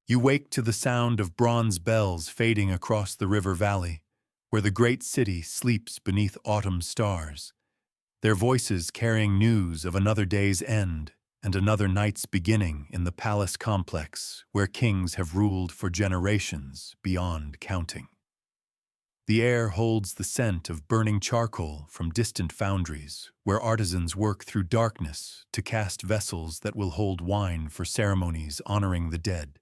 You wake to the sound of bronze bells fading across the river valley, where the great city sleeps beneath autumn stars, their voices carrying news of another day's end and another night's beginning in the palace complex where kings have ruled for generations beyond counting. The air holds the scent of burning charcoal from distant foundries, where artisans work through darkness to cast vessels that will hold wine for ceremonies honoring the dead.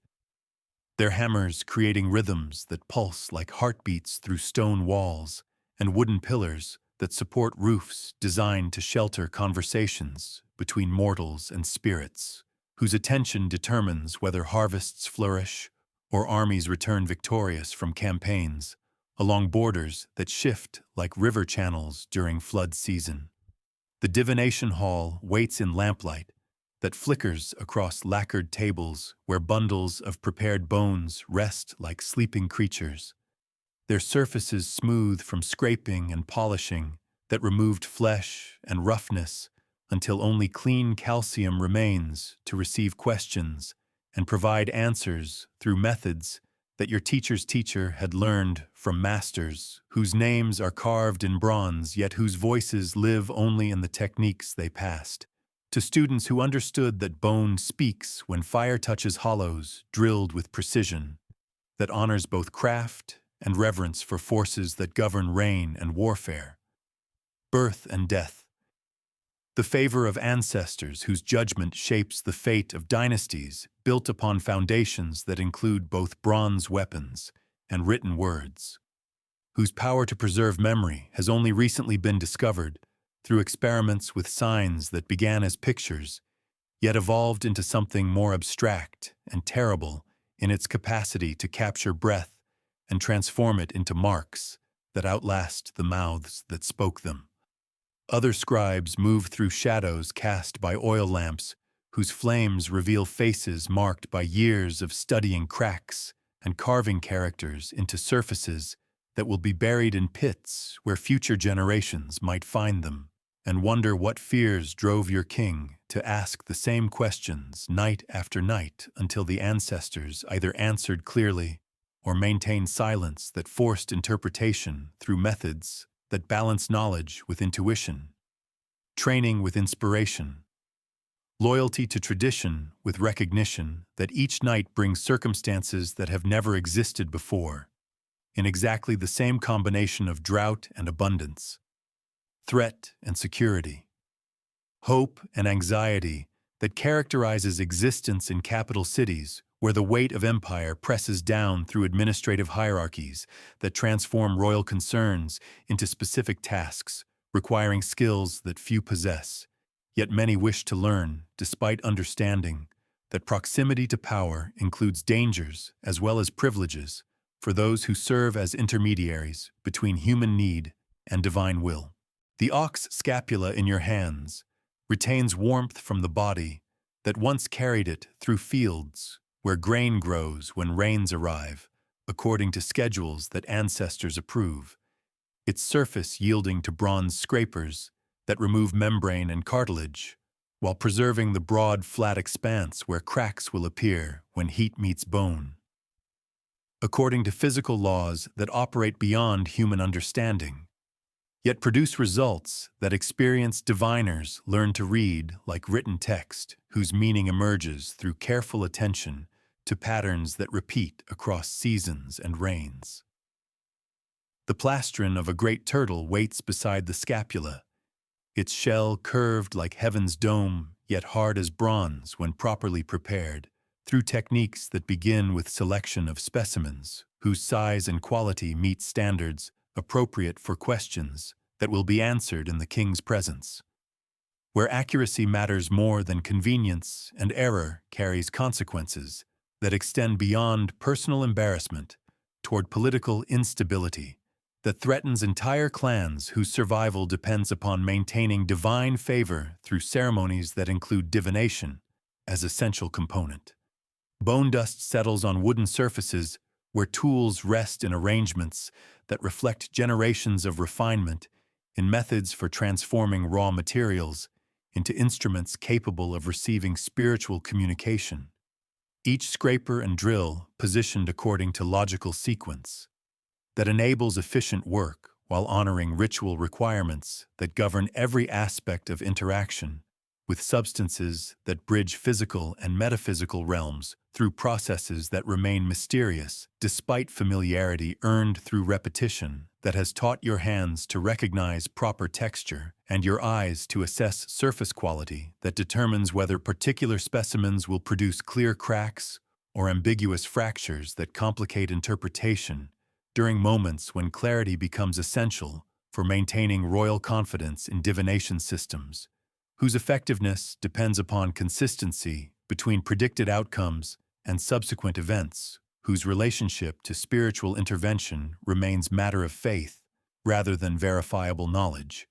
Their hammers creating rhythms that pulse like heartbeats through stone walls and wooden pillars that support roofs designed to shelter conversations between mortals and spirits, whose attention determines whether harvests flourish or armies return victorious from campaigns along borders that shift like river channels during flood season. The divination hall waits in lamplight that flickers across lacquered tables where bundles of prepared bones rest like sleeping creatures, their surfaces smooth from scraping and polishing that removed flesh and roughness until only clean calcium remains to receive questions and provide answers through methods that your teacher's teacher had learned from masters whose names are carved in bronze yet whose voices live only in the techniques they passed. To students who understood that bone speaks when fire touches hollows drilled with precision, that honors both craft and reverence for forces that govern reign and warfare, birth and death, the favor of ancestors whose judgment shapes the fate of dynasties built upon foundations that include both bronze weapons and written words, whose power to preserve memory has only recently been discovered through experiments with signs that began as pictures, yet evolved into something more abstract and terrible in its capacity to capture breath and transform it into marks that outlast the mouths that spoke them. Other scribes move through shadows cast by oil lamps, whose flames reveal faces marked by years of studying cracks and carving characters into surfaces that will be buried in pits where future generations might find them, and wonder what fears drove your king to ask the same questions night after night until the ancestors either answered clearly or maintained silence that forced interpretation through methods that balance knowledge with intuition, training with inspiration, loyalty to tradition with recognition that each night brings circumstances that have never existed before, in exactly the same combination of drought and abundance, threat and security, hope and anxiety that characterizes existence in capital cities where the weight of empire presses down through administrative hierarchies that transform royal concerns into specific tasks, requiring skills that few possess, yet many wish to learn, despite understanding that proximity to power includes dangers as well as privileges for those who serve as intermediaries between human need and divine will. The ox scapula in your hands retains warmth from the body that once carried it through fields where grain grows when rains arrive, according to schedules that ancestors approve, its surface yielding to bronze scrapers that remove membrane and cartilage, while preserving the broad, flat expanse where cracks will appear when heat meets bone. According to physical laws that operate beyond human understanding, yet produce results that experienced diviners learn to read like written text, whose meaning emerges through careful attention to patterns that repeat across seasons and rains. The plastron of a great turtle waits beside the scapula, its shell curved like heaven's dome, yet hard as bronze when properly prepared, through techniques that begin with selection of specimens, whose size and quality meet standards appropriate for questions that will be answered in the king's presence, where accuracy matters more than convenience and error carries consequences that extend beyond personal embarrassment toward political instability that threatens entire clans whose survival depends upon maintaining divine favor through ceremonies that include divination as essential component. Bone dust settles on wooden surfaces where tools rest in arrangements that reflect generations of refinement in methods for transforming raw materials into instruments capable of receiving spiritual communication. each scraper and drill positioned according to logical sequence that enables efficient work while honoring ritual requirements that govern every aspect of interaction with substances that bridge physical and metaphysical realms through processes that remain mysterious despite familiarity earned through repetition that has taught your hands to recognize proper texture and your eyes to assess surface quality that determines whether particular specimens will produce clear cracks or ambiguous fractures that complicate interpretation during moments when clarity becomes essential for maintaining royal confidence in divination systems, whose effectiveness depends upon consistency between predicted outcomes and subsequent events, whose relationship to spiritual intervention remains matter of faith rather than verifiable knowledge.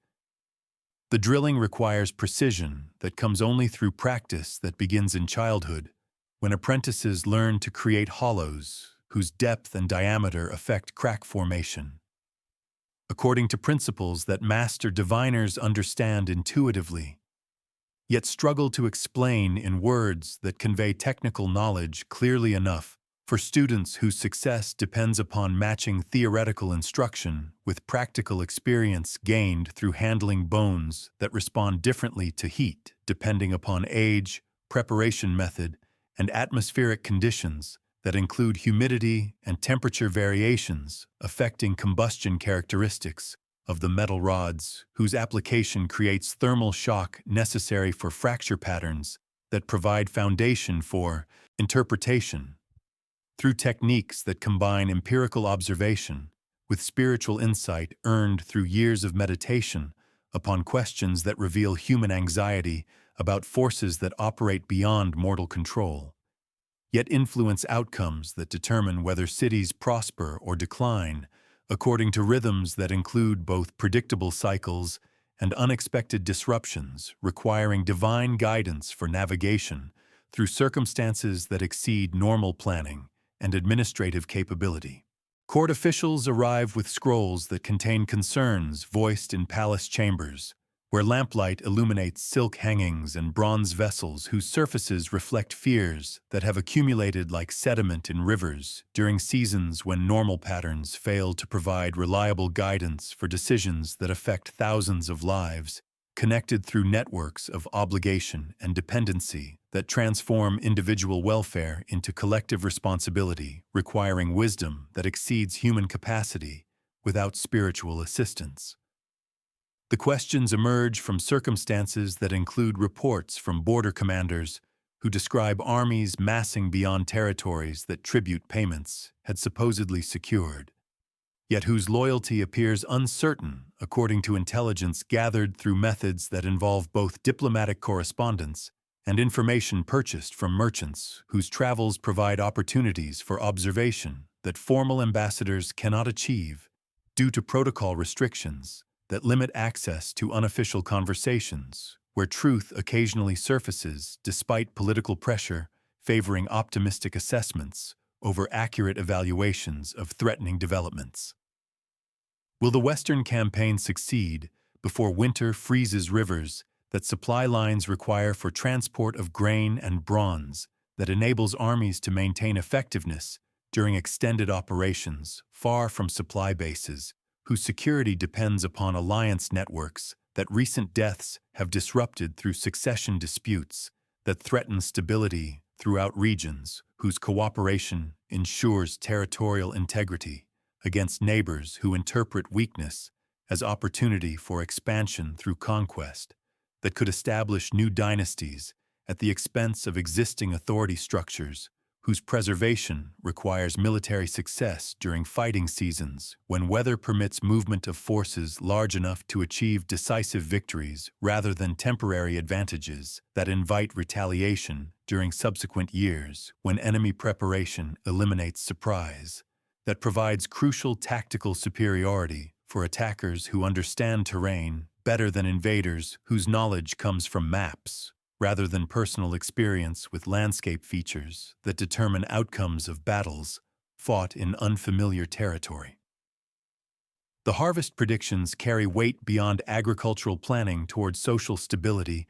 The drilling requires precision that comes only through practice that begins in childhood, when apprentices learn to create hollows whose depth and diameter affect crack formation, according to principles that master diviners understand intuitively, yet struggle to explain in words that convey technical knowledge clearly enough for students whose success depends upon matching theoretical instruction with practical experience gained through handling bones that respond differently to heat depending upon age, preparation method, and atmospheric conditions that include humidity and temperature variations affecting combustion characteristics of the metal rods, whose application creates thermal shock necessary for fracture patterns that provide foundation for interpretation through techniques that combine empirical observation with spiritual insight earned through years of meditation upon questions that reveal human anxiety about forces that operate beyond mortal control, yet influence outcomes that determine whether cities prosper or decline according to rhythms that include both predictable cycles and unexpected disruptions requiring divine guidance for navigation through circumstances that exceed normal planning and administrative capability. Court officials arrive with scrolls that contain concerns voiced in palace chambers, where lamplight illuminates silk hangings and bronze vessels whose surfaces reflect fears that have accumulated like sediment in rivers during seasons when normal patterns fail to provide reliable guidance for decisions that affect thousands of lives, connected through networks of obligation and dependency that transform individual welfare into collective responsibility, requiring wisdom that exceeds human capacity without spiritual assistance. The questions emerge from circumstances that include reports from border commanders who describe armies massing beyond territories that tribute payments had supposedly secured, yet whose loyalty appears uncertain according to intelligence gathered through methods that involve both diplomatic correspondence and information purchased from merchants whose travels provide opportunities for observation that formal ambassadors cannot achieve due to protocol restrictions that limit access to unofficial conversations, where truth occasionally surfaces despite political pressure favoring optimistic assessments over accurate evaluations of threatening developments. Will the Western campaign succeed before winter freezes rivers that supply lines require for transport of grain and bronze that enables armies to maintain effectiveness during extended operations far from supply bases, whose security depends upon alliance networks that recent deaths have disrupted through succession disputes that threaten stability throughout regions, whose cooperation ensures territorial integrity against neighbors who interpret weakness as opportunity for expansion through conquest, that could establish new dynasties at the expense of existing authority structures, whose preservation requires military success during fighting seasons when weather permits movement of forces large enough to achieve decisive victories rather than temporary advantages that invite retaliation during subsequent years when enemy preparation eliminates surprise, that provides crucial tactical superiority for attackers who understand terrain better than invaders whose knowledge comes from maps, rather than personal experience with landscape features that determine outcomes of battles fought in unfamiliar territory. The harvest predictions carry weight beyond agricultural planning toward social stability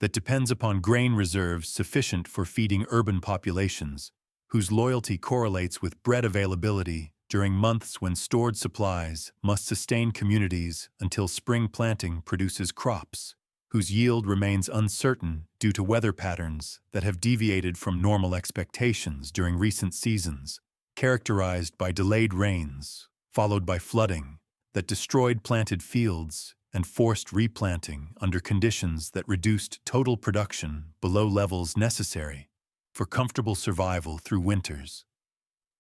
that depends upon grain reserves sufficient for feeding urban populations, whose loyalty correlates with bread availability during months when stored supplies must sustain communities until spring planting produces crops, whose yield remains uncertain due to weather patterns that have deviated from normal expectations during recent seasons, characterized by delayed rains, followed by flooding, that destroyed planted fields and forced replanting under conditions that reduced total production below levels necessary for comfortable survival through winters,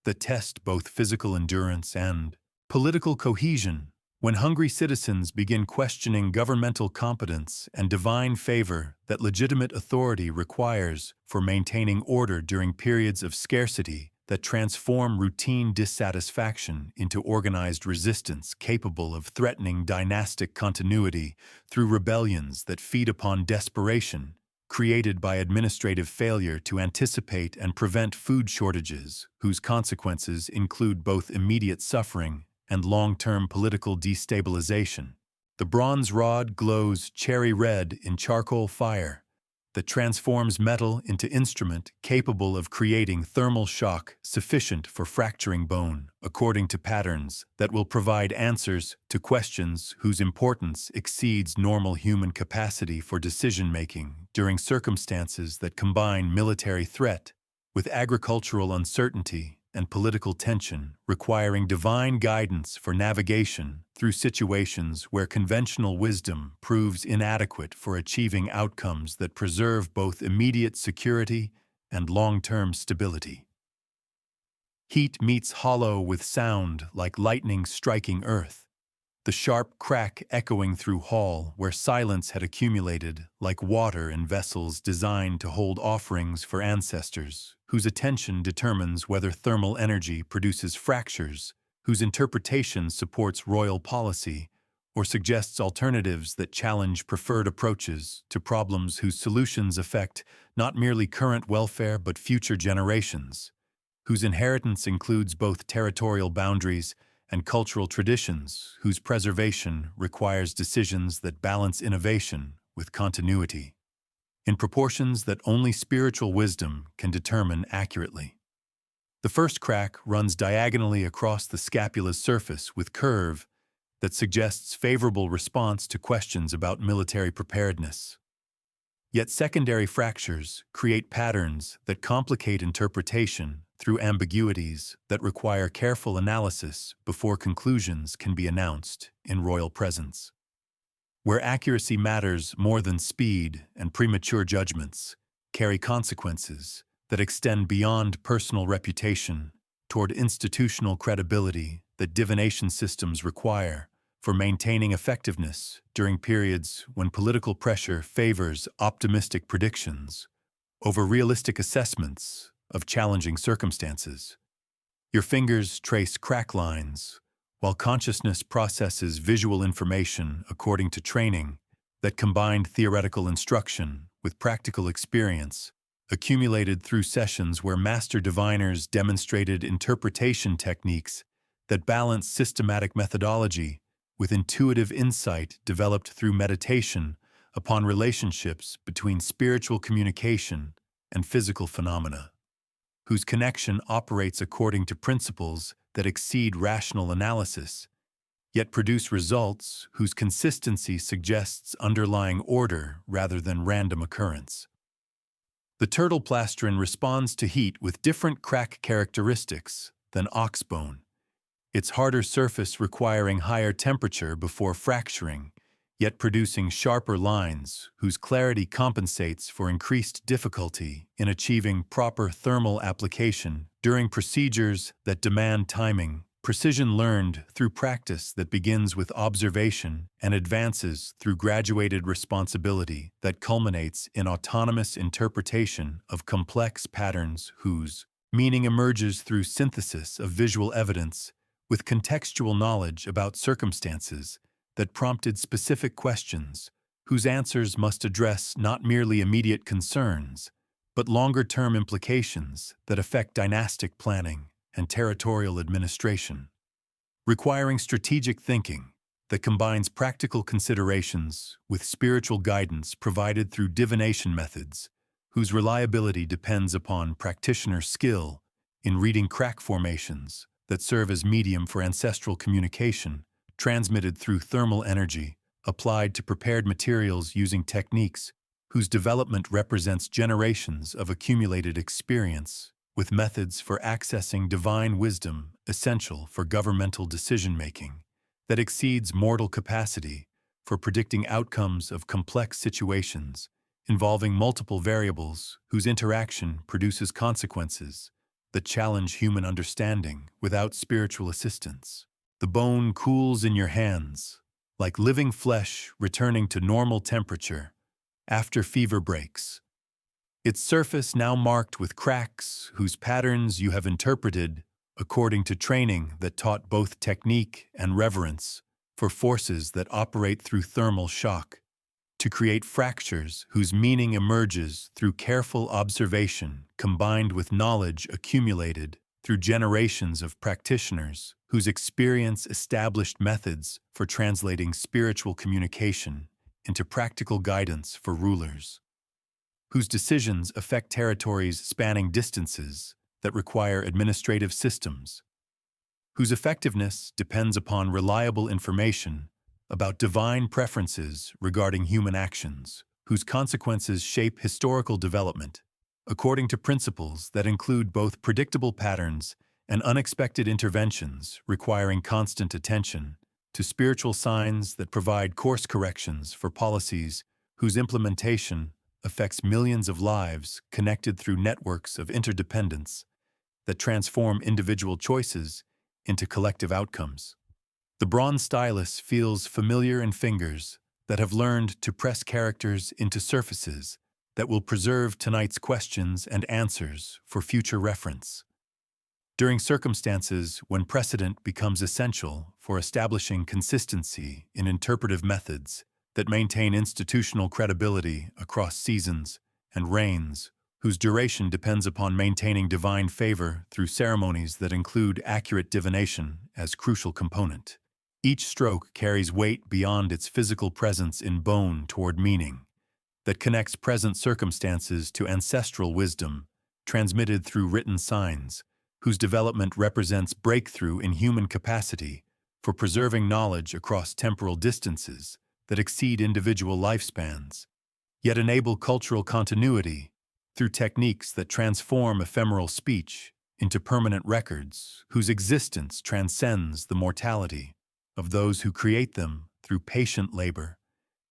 that test both physical endurance and political cohesion when hungry citizens begin questioning governmental competence and divine favor that legitimate authority requires for maintaining order during periods of scarcity that transform routine dissatisfaction into organized resistance capable of threatening dynastic continuity through rebellions that feed upon desperation created by administrative failure to anticipate and prevent food shortages, whose consequences include both immediate suffering and long-term political destabilization. The bronze rod glows cherry red in charcoal fire that transforms metal into instrument capable of creating thermal shock sufficient for fracturing bone, according to patterns that will provide answers to questions whose importance exceeds normal human capacity for decision-making during circumstances that combine military threat with agricultural uncertainty and political tension, requiring divine guidance for navigation through situations where conventional wisdom proves inadequate for achieving outcomes that preserve both immediate security and long-term stability. Heat meets hollow with sound like lightning striking earth, the sharp crack echoing through hall where silence had accumulated like water in vessels designed to hold offerings for ancestors, whose attention determines whether thermal energy produces fractures, whose interpretation supports royal policy, or suggests alternatives that challenge preferred approaches to problems whose solutions affect not merely current welfare but future generations, whose inheritance includes both territorial boundaries and cultural traditions, whose preservation requires decisions that balance innovation with continuity, in proportions that only spiritual wisdom can determine accurately. The first crack runs diagonally across the scapula's surface with curve that suggests favorable response to questions about military preparedness. Yet secondary fractures create patterns that complicate interpretation through ambiguities that require careful analysis before conclusions can be announced in royal presence. Where accuracy matters more than speed and premature judgments carry consequences that extend beyond personal reputation toward institutional credibility that divination systems require for maintaining effectiveness during periods when political pressure favors optimistic predictions over realistic assessments of challenging circumstances. Your fingers trace crack lines, while consciousness processes visual information according to training that combined theoretical instruction with practical experience, accumulated through sessions where master diviners demonstrated interpretation techniques that balance systematic methodology with intuitive insight developed through meditation upon relationships between spiritual communication and physical phenomena, whose connection operates according to principles that exceed rational analysis, yet produce results whose consistency suggests underlying order rather than random occurrence. The turtle plastron responds to heat with different crack characteristics than oxbone, its harder surface requiring higher temperature before fracturing, yet producing sharper lines whose clarity compensates for increased difficulty in achieving proper thermal application during procedures that demand timing, precision learned through practice that begins with observation and advances through graduated responsibility that culminates in autonomous interpretation of complex patterns whose meaning emerges through synthesis of visual evidence with contextual knowledge about circumstances that prompted specific questions, whose answers must address not merely immediate concerns, but longer-term implications that affect dynastic planning and territorial administration, requiring strategic thinking that combines practical considerations with spiritual guidance provided through divination methods, whose reliability depends upon practitioner skill in reading crack formations that serve as medium for ancestral communication, transmitted through thermal energy, applied to prepared materials using techniques whose development represents generations of accumulated experience, with methods for accessing divine wisdom essential for governmental decision-making that exceeds mortal capacity for predicting outcomes of complex situations involving multiple variables whose interaction produces consequences that challenge human understanding without spiritual assistance. The bone cools in your hands, like living flesh returning to normal temperature after fever breaks. Its surface now marked with cracks whose patterns you have interpreted according to training that taught both technique and reverence for forces that operate through thermal shock, to create fractures whose meaning emerges through careful observation combined with knowledge accumulated through generations of practitioners whose experience established methods for translating spiritual communication into practical guidance for rulers, whose decisions affect territories spanning distances that require administrative systems, whose effectiveness depends upon reliable information about divine preferences regarding human actions, whose consequences shape historical development, according to principles that include both predictable patterns and unexpected interventions requiring constant attention, to spiritual signs that provide course corrections for policies whose implementation affects millions of lives connected through networks of interdependence that transform individual choices into collective outcomes. The bronze stylus feels familiar in fingers that have learned to press characters into surfaces that will preserve tonight's questions and answers for future reference. During circumstances when precedent becomes essential for establishing consistency in interpretive methods that maintain institutional credibility across seasons and reigns, whose duration depends upon maintaining divine favor through ceremonies that include accurate divination as crucial component. Each stroke carries weight beyond its physical presence in bone toward meaning that connects present circumstances to ancestral wisdom transmitted through written signs, whose development represents breakthrough in human capacity for preserving knowledge across temporal distances that exceed individual lifespans, yet enable cultural continuity through techniques that transform ephemeral speech into permanent records whose existence transcends the mortality of those who create them through patient labor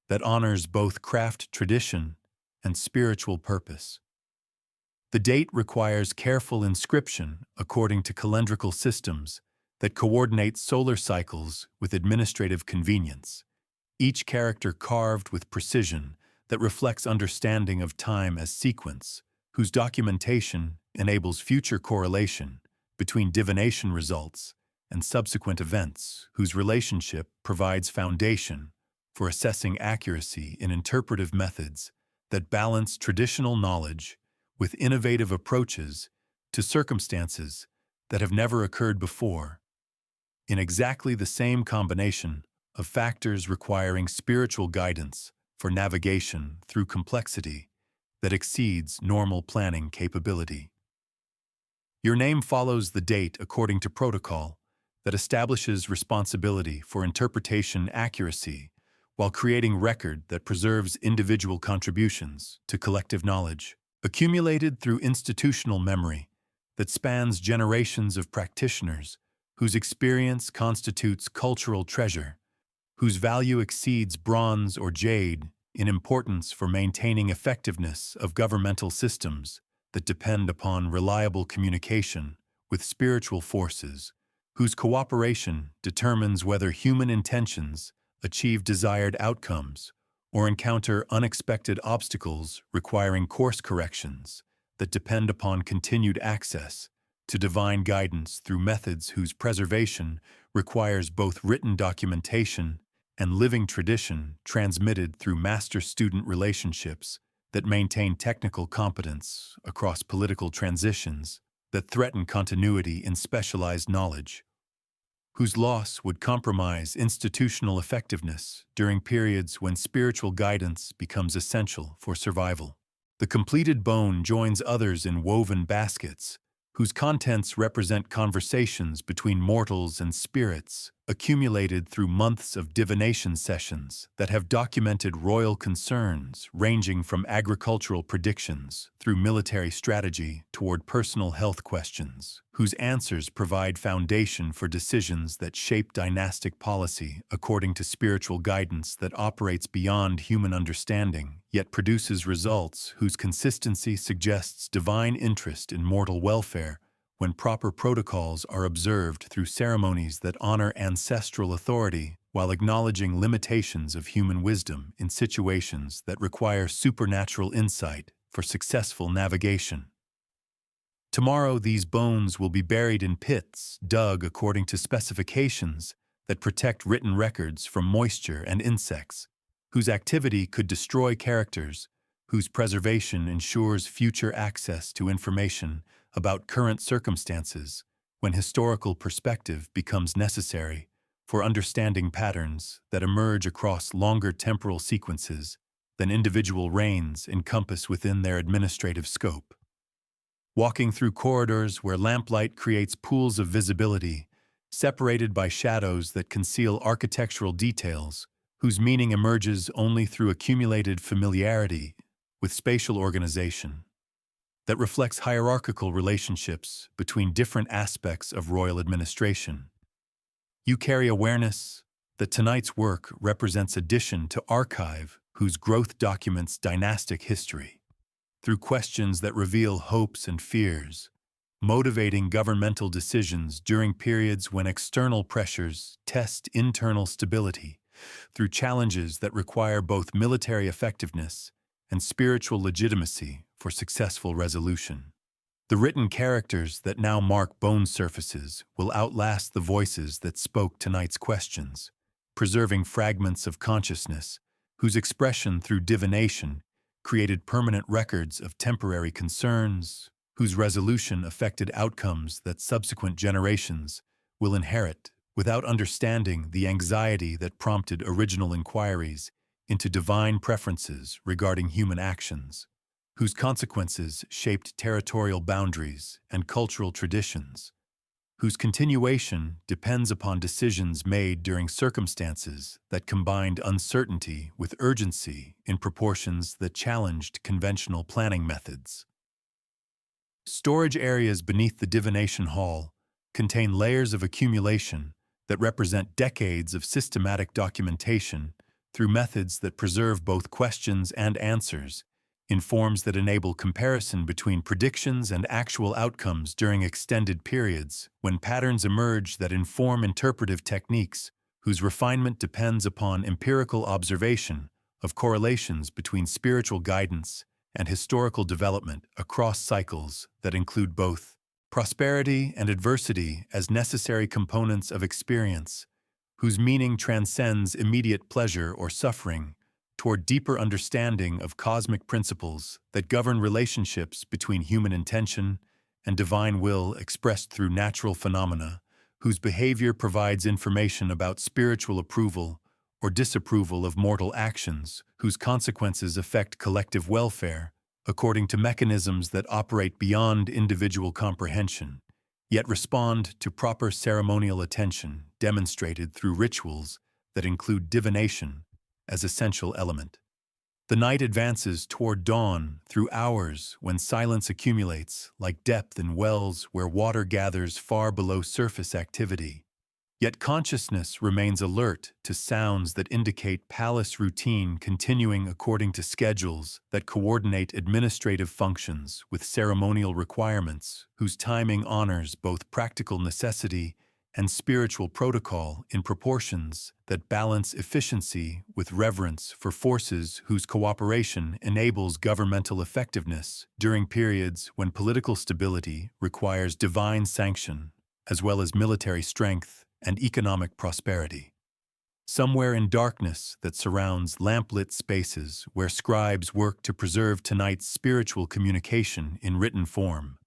that honors both craft tradition and spiritual purpose. The date requires careful inscription according to calendrical systems that coordinate solar cycles with administrative convenience, each character carved with precision that reflects understanding of time as sequence, whose documentation enables future correlation between divination results and subsequent events, whose relationship provides foundation for assessing accuracy in interpretive methods that balance traditional knowledge with innovative approaches to circumstances that have never occurred before, in exactly the same combination of factors requiring spiritual guidance for navigation through complexity that exceeds normal planning capability. Your name follows the date according to protocol that establishes responsibility for interpretation accuracy while creating record that preserves individual contributions to collective knowledge, accumulated through institutional memory that spans generations of practitioners whose experience constitutes cultural treasure, whose value exceeds bronze or jade in importance for maintaining effectiveness of governmental systems that depend upon reliable communication with spiritual forces, whose cooperation determines whether human intentions achieve desired outcomes or encounter unexpected obstacles requiring course corrections that depend upon continued access to divine guidance through methods whose preservation requires both written documentation and living tradition transmitted through master-student relationships that maintain technical competence across political transitions that threaten continuity in specialized knowledge. whose loss would compromise institutional effectiveness during periods when spiritual guidance becomes essential for survival. The completed bone joins others in woven baskets, whose contents represent conversations between mortals and spirits, accumulated through months of divination sessions that have documented royal concerns ranging from agricultural predictions through military strategy toward personal health questions, whose answers provide foundation for decisions that shape dynastic policy according to spiritual guidance that operates beyond human understanding, yet produces results whose consistency suggests divine interest in mortal welfare when proper protocols are observed through ceremonies that honor ancestral authority while acknowledging limitations of human wisdom in situations that require supernatural insight for successful navigation. Tomorrow, these bones will be buried in pits dug according to specifications that protect written records from moisture and insects, whose activity could destroy characters, whose preservation ensures future access to information about current circumstances when historical perspective becomes necessary for understanding patterns that emerge across longer temporal sequences than individual reigns encompass within their administrative scope. Walking through corridors where lamplight creates pools of visibility, separated by shadows that conceal architectural details, whose meaning emerges only through accumulated familiarity with spatial organization, that reflects hierarchical relationships between different aspects of royal administration. You carry awareness that tonight's work represents addition to archive whose growth documents dynastic history, through questions that reveal hopes and fears, motivating governmental decisions during periods when external pressures test internal stability, through challenges that require both military effectiveness and spiritual legitimacy for successful resolution. The written characters that now mark bone surfaces will outlast the voices that spoke tonight's questions, preserving fragments of consciousness whose expression through divination created permanent records of temporary concerns, whose resolution affected outcomes that subsequent generations will inherit without understanding the anxiety that prompted original inquiries into divine preferences regarding human actions, whose consequences shaped territorial boundaries and cultural traditions, whose continuation depends upon decisions made during circumstances that combined uncertainty with urgency in proportions that challenged conventional planning methods. Storage areas beneath the divination hall contain layers of accumulation that represent decades of systematic documentation through methods that preserve both questions and answers, in forms that enable comparison between predictions and actual outcomes during extended periods, when patterns emerge that inform interpretive techniques whose refinement depends upon empirical observation of correlations between spiritual guidance and historical development across cycles that include both prosperity and adversity as necessary components of experience, whose meaning transcends immediate pleasure or suffering toward deeper understanding of cosmic principles that govern relationships between human intention and divine will expressed through natural phenomena, whose behavior provides information about spiritual approval or disapproval of mortal actions, whose consequences affect collective welfare, according to mechanisms that operate beyond individual comprehension, yet respond to proper ceremonial attention demonstrated through rituals that include divination as essential element. The night advances toward dawn through hours when silence accumulates like depth in wells where water gathers far below surface activity. Yet consciousness remains alert to sounds that indicate palace routine continuing according to schedules that coordinate administrative functions with ceremonial requirements whose timing honors both practical necessity and spiritual protocol in proportions that balance efficiency with reverence for forces whose cooperation enables governmental effectiveness during periods when political stability requires divine sanction, as well as military strength and economic prosperity. Somewhere in darkness that surrounds lamplit spaces where scribes work to preserve tonight's spiritual communication in written form,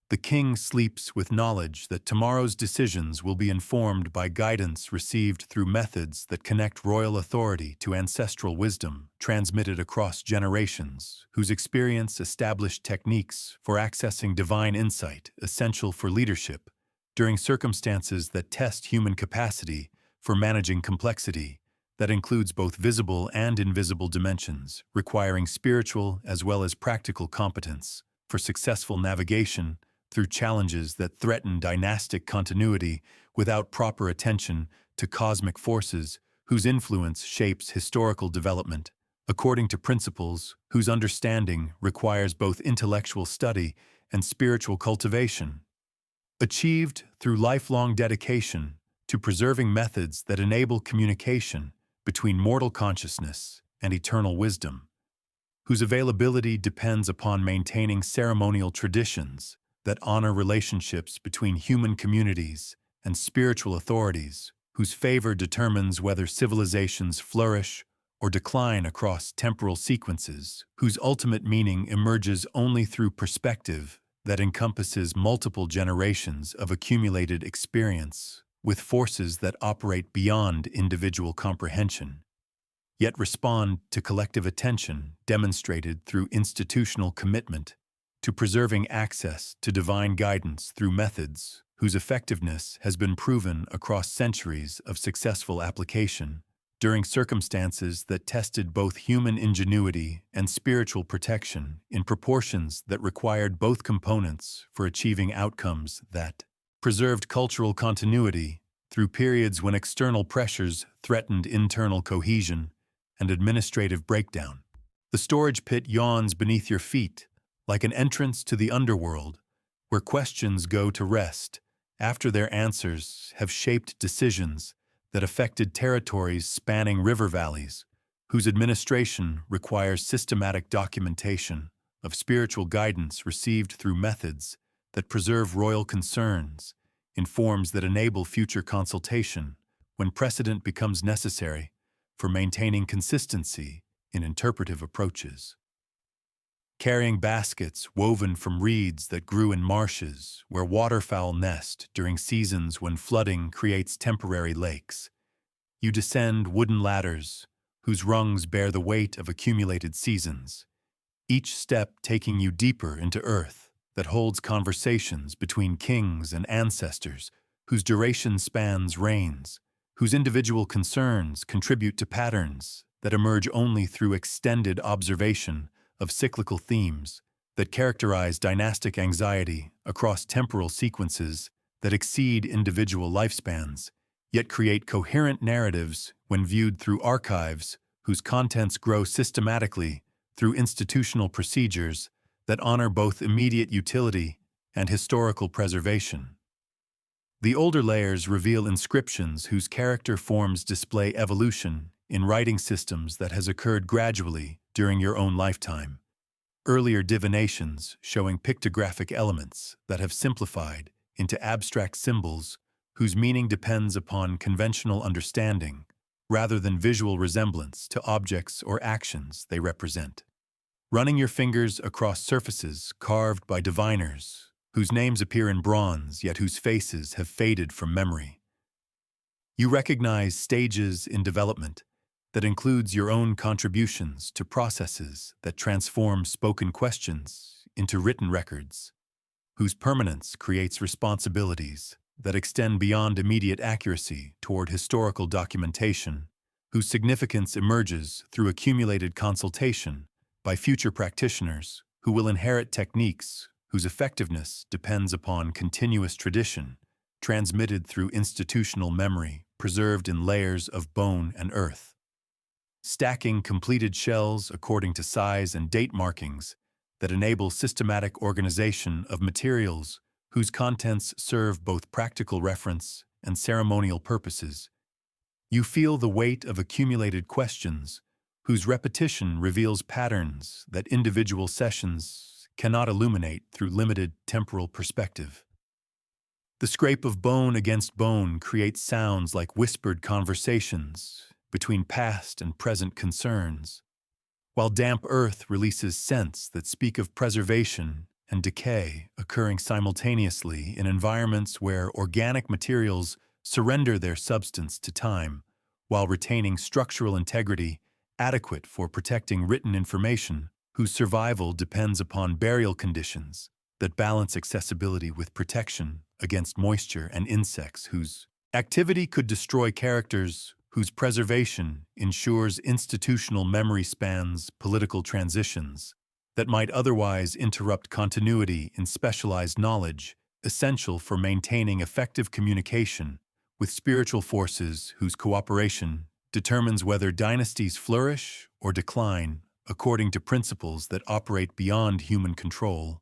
The king sleeps with knowledge that tomorrow's decisions will be informed by guidance received through methods that connect royal authority to ancestral wisdom transmitted across generations, whose experience established techniques for accessing divine insight essential for leadership during circumstances that test human capacity for managing complexity that includes both visible and invisible dimensions, requiring spiritual as well as practical competence for successful navigation through challenges that threaten dynastic continuity without proper attention to cosmic forces whose influence shapes historical development, according to principles whose understanding requires both intellectual study and spiritual cultivation. Achieved through lifelong dedication to preserving methods that enable communication between mortal consciousness and eternal wisdom, whose availability depends upon maintaining ceremonial traditions that honor relationships between human communities and spiritual authorities, whose favor determines whether civilizations flourish or decline across temporal sequences, whose ultimate meaning emerges only through perspective that encompasses multiple generations of accumulated experience, with forces that operate beyond individual comprehension, yet respond to collective attention demonstrated through institutional commitment to preserving access to divine guidance through methods whose effectiveness has been proven across centuries of successful application during circumstances that tested both human ingenuity and spiritual protection in proportions that required both components for achieving outcomes that preserved cultural continuity through periods when external pressures threatened internal cohesion and administrative breakdown. The storage pit yawns beneath your feet, like an entrance to the underworld, where questions go to rest after their answers have shaped decisions that affected territories spanning river valleys, whose administration requires systematic documentation of spiritual guidance received through methods that preserve royal concerns in forms that enable future consultation when precedent becomes necessary for maintaining consistency in interpretive approaches. Carrying baskets woven from reeds that grew in marshes where waterfowl nest during seasons when flooding creates temporary lakes, you descend wooden ladders whose rungs bear the weight of accumulated seasons, each step taking you deeper into earth that holds conversations between kings and ancestors whose duration spans reigns, whose individual concerns contribute to patterns that emerge only through extended observation of cyclical themes that characterize dynastic anxiety across temporal sequences that exceed individual lifespans, yet create coherent narratives when viewed through archives whose contents grow systematically through institutional procedures that honor both immediate utility and historical preservation. The older layers reveal inscriptions whose character forms display evolution in writing systems that has occurred gradually during your own lifetime. Earlier divinations showing pictographic elements that have simplified into abstract symbols whose meaning depends upon conventional understanding rather than visual resemblance to objects or actions they represent. Running your fingers across surfaces carved by diviners whose names appear in bronze yet whose faces have faded from memory. You recognize stages in development that includes your own contributions to processes that transform spoken questions into written records, whose permanence creates responsibilities that extend beyond immediate accuracy toward historical documentation, whose significance emerges through accumulated consultation by future practitioners who will inherit techniques whose effectiveness depends upon continuous tradition, transmitted through institutional memory, preserved in layers of bone and earth. Stacking completed shells according to size and date markings that enable systematic organization of materials whose contents serve both practical reference and ceremonial purposes. You feel the weight of accumulated questions whose repetition reveals patterns that individual sessions cannot illuminate through limited temporal perspective. The scrape of bone against bone creates sounds like whispered conversations between past and present concerns, while damp earth releases scents that speak of preservation and decay occurring simultaneously in environments where organic materials surrender their substance to time while retaining structural integrity adequate for protecting written information whose survival depends upon burial conditions that balance accessibility with protection against moisture and insects whose activity could destroy characters whose preservation ensures institutional memory spans political transitions that might otherwise interrupt continuity in specialized knowledge essential for maintaining effective communication with spiritual forces whose cooperation determines whether dynasties flourish or decline according to principles that operate beyond human control,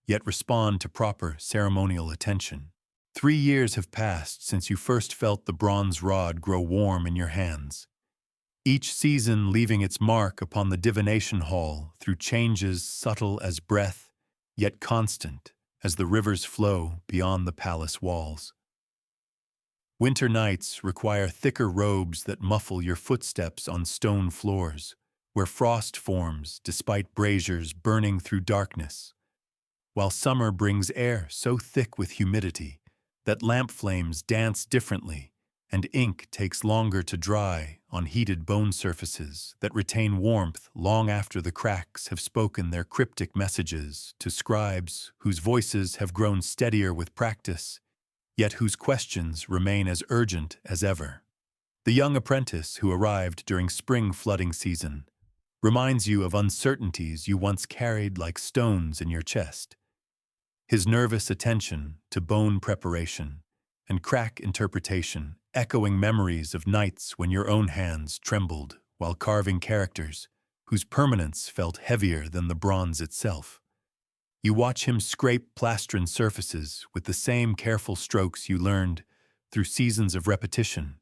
yet respond to proper ceremonial attention. 3 years have passed since you first felt the bronze rod grow warm in your hands, each season leaving its mark upon the divination hall through changes subtle as breath, yet constant as the rivers flow beyond the palace walls. Winter nights require thicker robes that muffle your footsteps on stone floors, where frost forms despite braziers burning through darkness, while summer brings air so thick with humidity that lamp flames dance differently and ink takes longer to dry on heated bone surfaces that retain warmth long after the cracks have spoken their cryptic messages to scribes whose voices have grown steadier with practice, yet whose questions remain as urgent as ever. The young apprentice who arrived during spring flooding season reminds you of uncertainties you once carried like stones in your chest. His nervous attention to bone preparation and crack interpretation echoing memories of nights when your own hands trembled while carving characters whose permanence felt heavier than the bronze itself. You watch him scrape plastron surfaces with the same careful strokes you learned through seasons of repetition,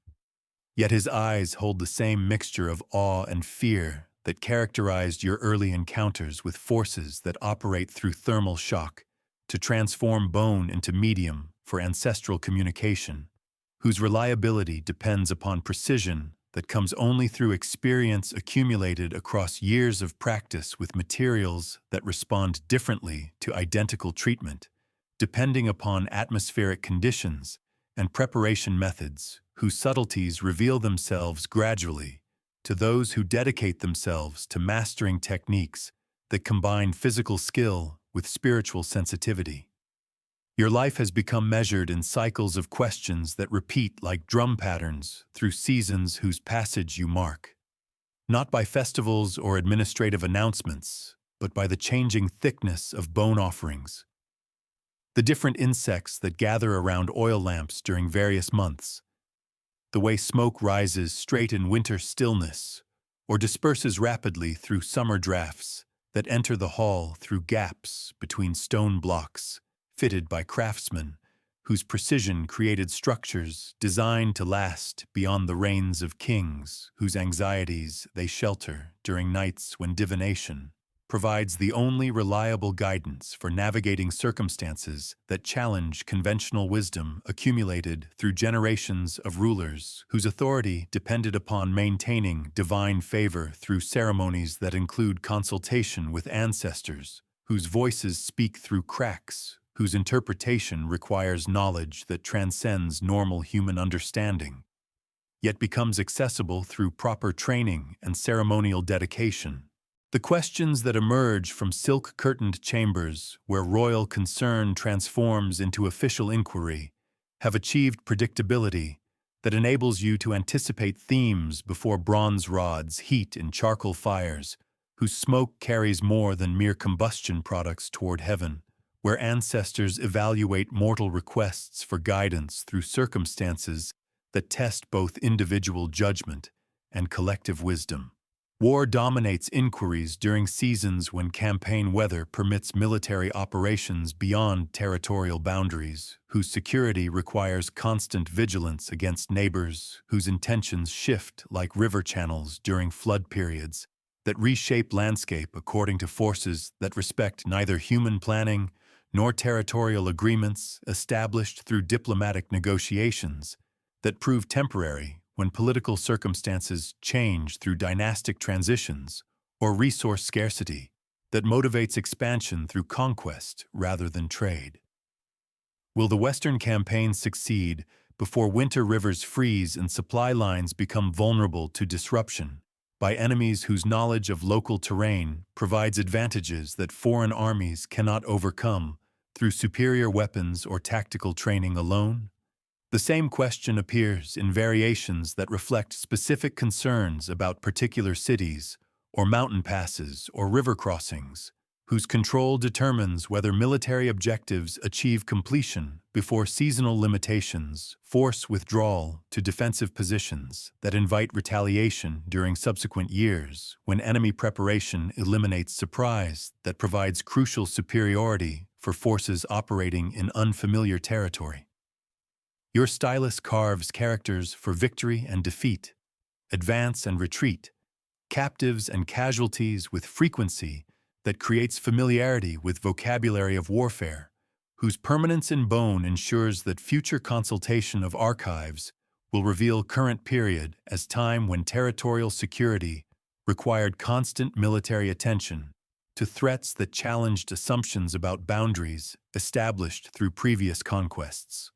yet his eyes hold the same mixture of awe and fear that characterized your early encounters with forces that operate through thermal shock to transform bone into medium for ancestral communication, whose reliability depends upon precision that comes only through experience accumulated across years of practice with materials that respond differently to identical treatment, depending upon atmospheric conditions and preparation methods whose subtleties reveal themselves gradually to those who dedicate themselves to mastering techniques that combine physical skill with spiritual sensitivity. Your life has become measured in cycles of questions that repeat like drum patterns through seasons whose passage you mark, not by festivals or administrative announcements, but by the changing thickness of bone offerings, the different insects that gather around oil lamps during various months, the way smoke rises straight in winter stillness or disperses rapidly through summer drafts that enter the hall through gaps between stone blocks fitted by craftsmen whose precision created structures designed to last beyond the reigns of kings whose anxieties they shelter during nights when divination provides the only reliable guidance for navigating circumstances that challenge conventional wisdom accumulated through generations of rulers whose authority depended upon maintaining divine favor through ceremonies that include consultation with ancestors, whose voices speak through cracks, whose interpretation requires knowledge that transcends normal human understanding, yet becomes accessible through proper training and ceremonial dedication. The questions that emerge from silk-curtained chambers where royal concern transforms into official inquiry have achieved predictability that enables you to anticipate themes before bronze rods heat in charcoal fires, whose smoke carries more than mere combustion products toward heaven, where ancestors evaluate mortal requests for guidance through circumstances that test both individual judgment and collective wisdom. War dominates inquiries during seasons when campaign weather permits military operations beyond territorial boundaries, whose security requires constant vigilance against neighbors whose intentions shift like river channels during flood periods that reshape landscape according to forces that respect neither human planning nor territorial agreements established through diplomatic negotiations that prove temporary when political circumstances change through dynastic transitions or resource scarcity that motivates expansion through conquest rather than trade. Will the Western campaign succeed before winter rivers freeze and supply lines become vulnerable to disruption by enemies whose knowledge of local terrain provides advantages that foreign armies cannot overcome through superior weapons or tactical training alone? The same question appears in variations that reflect specific concerns about particular cities or mountain passes or river crossings, whose control determines whether military objectives achieve completion before seasonal limitations force withdrawal to defensive positions that invite retaliation during subsequent years when enemy preparation eliminates surprise that provides crucial superiority for forces operating in unfamiliar territory. Your stylus carves characters for victory and defeat, advance and retreat, captives and casualties with frequency that creates familiarity with vocabulary of warfare, whose permanence in bone ensures that future consultation of archives will reveal current period as time when territorial security required constant military attention to threats that challenged assumptions about boundaries established through previous conquests.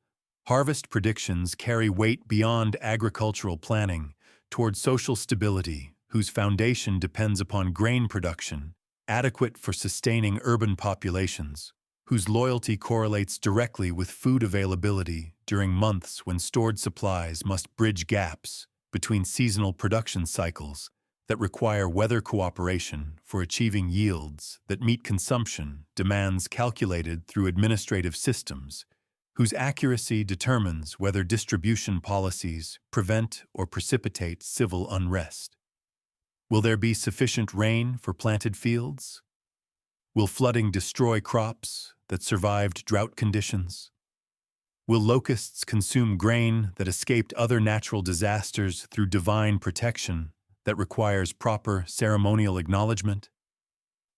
Harvest predictions carry weight beyond agricultural planning toward social stability, whose foundation depends upon grain production, adequate for sustaining urban populations, whose loyalty correlates directly with food availability during months when stored supplies must bridge gaps between seasonal production cycles that require weather cooperation for achieving yields that meet consumption demands calculated through administrative systems, whose accuracy determines whether distribution policies prevent or precipitate civil unrest. Will there be sufficient rain for planted fields? Will flooding destroy crops that survived drought conditions? Will locusts consume grain that escaped other natural disasters through divine protection that requires proper ceremonial acknowledgement?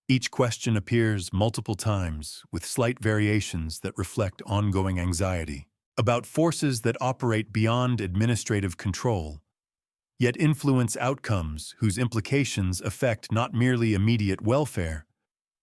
Each question appears multiple times with slight variations that reflect ongoing anxiety about forces that operate beyond administrative control, yet influence outcomes whose implications affect not merely immediate welfare,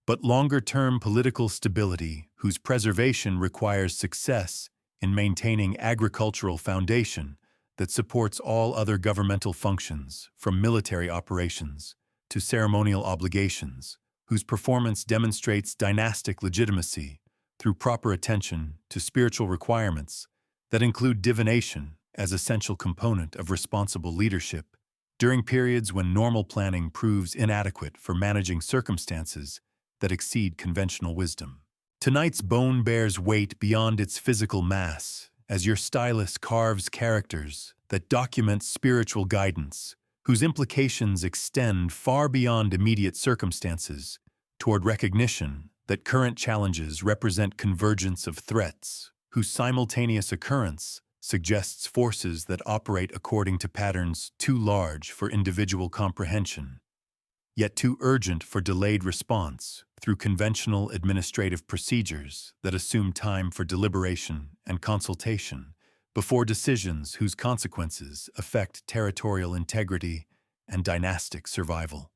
but longer-term political stability whose preservation requires success in maintaining agricultural foundation that supports all other governmental functions, from military operations to ceremonial obligations, whose performance demonstrates dynastic legitimacy through proper attention to spiritual requirements that include divination as essential component of responsible leadership during periods when normal planning proves inadequate for managing circumstances that exceed conventional wisdom. Tonight's bone bears weight beyond its physical mass as your stylus carves characters that document spiritual guidance, whose implications extend far beyond immediate circumstances toward recognition that current challenges represent convergence of threats, whose simultaneous occurrence suggests forces that operate according to patterns too large for individual comprehension, yet too urgent for delayed response through conventional administrative procedures that assume time for deliberation and consultation before decisions whose consequences affect territorial integrity and dynastic survival.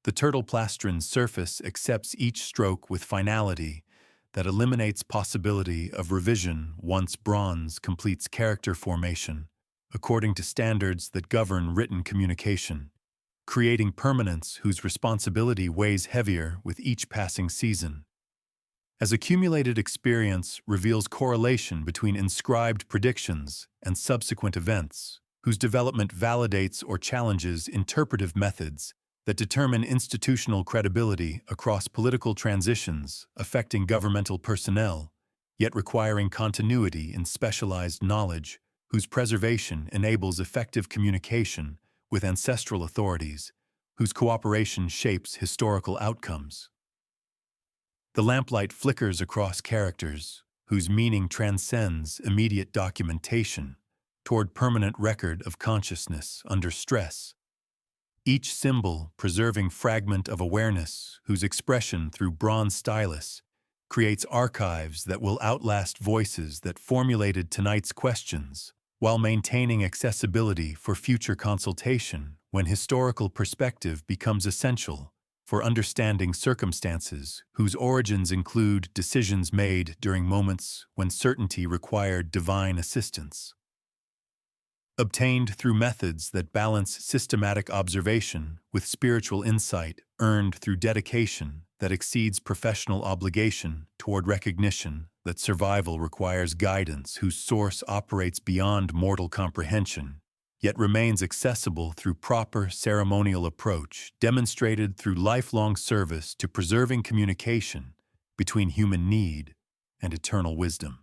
The turtle plastron's surface accepts each stroke with finality that eliminates possibility of revision once bronze completes character formation, according to standards that govern written communication, creating permanence whose responsibility weighs heavier with each passing season. As accumulated experience reveals correlation between inscribed predictions and subsequent events, whose development validates or challenges interpretive methods that determine institutional credibility across political transitions affecting governmental personnel, yet requiring continuity in specialized knowledge, whose preservation enables effective communication with ancestral authorities, whose cooperation shapes historical outcomes. The lamplight flickers across characters, whose meaning transcends immediate documentation toward permanent record of consciousness under stress. Each symbol preserving fragment of awareness whose expression through bronze stylus creates archives that will outlast voices that formulated tonight's questions, while maintaining accessibility for future consultation when historical perspective becomes essential for understanding circumstances whose origins include decisions made during moments when certainty required divine assistance. Obtained through methods that balance systematic observation with spiritual insight earned through dedication that exceeds professional obligation toward recognition that survival requires guidance whose source operates beyond mortal comprehension, yet remains accessible through proper ceremonial approach demonstrated through lifelong service to preserving communication between human need and eternal wisdom.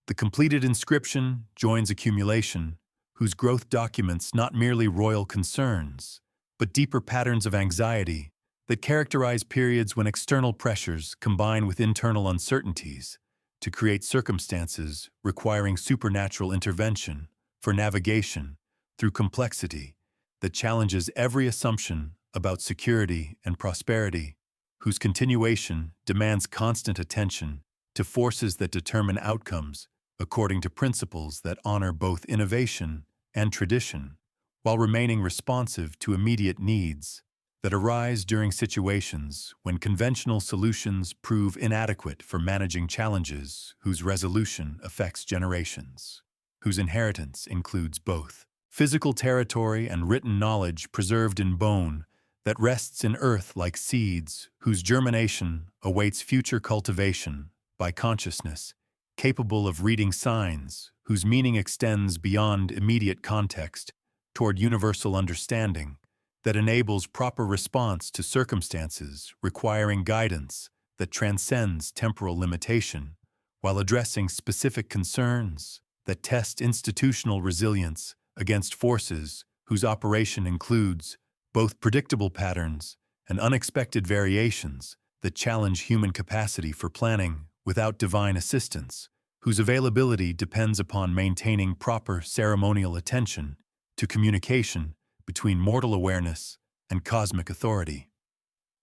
The completed inscription joins accumulation, whose growth documents not merely royal concerns, but deeper patterns of anxiety that characterize periods when external pressures combine with internal uncertainties to create circumstances requiring supernatural intervention for navigation through complexity that challenges every assumption about security and prosperity, whose continuation demands constant attention to forces that determine outcomes according to principles that honor both innovation and tradition, while remaining responsive to immediate needs that arise during situations when conventional solutions prove inadequate for managing challenges whose resolution affects generations, whose inheritance includes both physical territory and written knowledge preserved in bone that rests in earth like seeds, whose germination awaits future cultivation by consciousness, capable of reading signs, whose meaning extends beyond immediate context toward universal understanding that enables proper response to circumstances requiring guidance that transcends temporal limitation while addressing specific concerns that test institutional resilience against forces whose operation includes both predictable patterns and unexpected variations that challenge human capacity for planning without divine assistance, whose availability depends upon maintaining proper ceremonial attention to communication between mortal awareness and cosmic authority,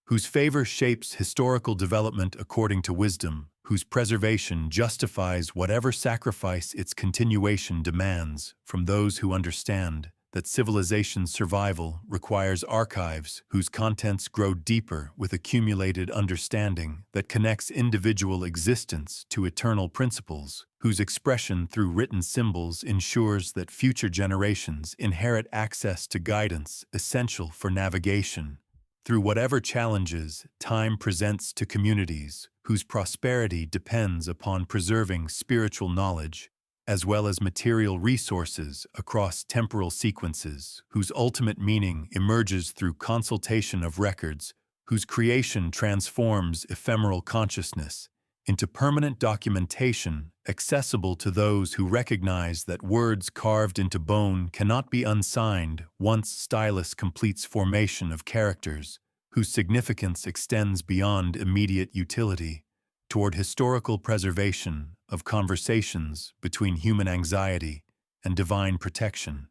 whose favor shapes historical development according to wisdom, whose preservation justifies whatever sacrifice its continuation demands from those who understand that civilization's survival requires archives whose contents grow deeper with accumulated understanding that connects individual existence to eternal principles, whose expression through written symbols ensures that future generations inherit access to guidance essential for navigation through whatever challenges time presents to communities whose prosperity depends upon preserving spiritual knowledge as well as material resources across temporal sequences, whose ultimate meaning emerges through consultation of records, whose creation transforms ephemeral consciousness into permanent documentation accessible to those who recognize that words carved into bone cannot be unsigned once stylus completes formation of characters, whose significance extends beyond immediate utility toward historical preservation of conversations between human anxiety and divine protection,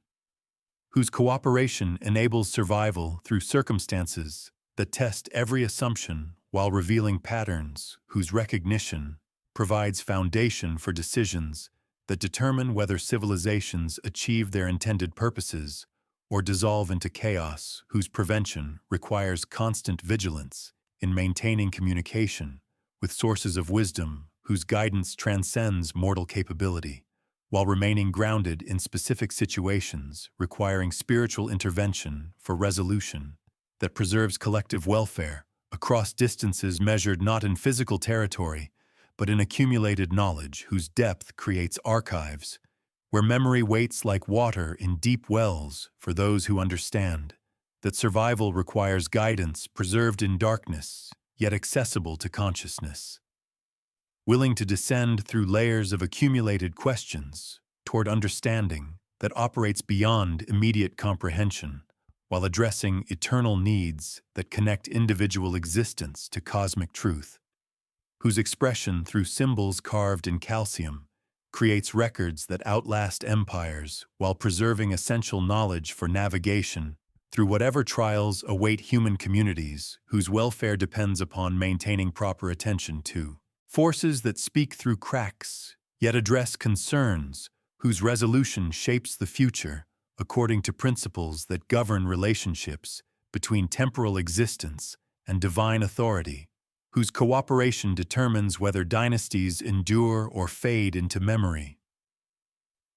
whose cooperation enables survival through circumstances that test every assumption while revealing patterns whose recognition provides foundation for decisions that determine whether civilizations achieve their intended purposes or dissolve into chaos, whose prevention requires constant vigilance in maintaining communication with sources of wisdom whose guidance transcends mortal capability, while remaining grounded in specific situations requiring spiritual intervention for resolution that preserves collective welfare across distances measured not in physical territory, but in accumulated knowledge whose depth creates archives, where memory waits like water in deep wells for those who understand that survival requires guidance preserved in darkness, yet accessible to consciousness, willing to descend through layers of accumulated questions toward understanding that operates beyond immediate comprehension, while addressing eternal needs that connect individual existence to cosmic truth, whose expression through symbols carved in calcium creates records that outlast empires while preserving essential knowledge for navigation through whatever trials await human communities whose welfare depends upon maintaining proper attention to forces that speak through cracks, yet address concerns whose resolution shapes the future according to principles that govern relationships between temporal existence and divine authority, whose cooperation determines whether dynasties endure or fade into memory.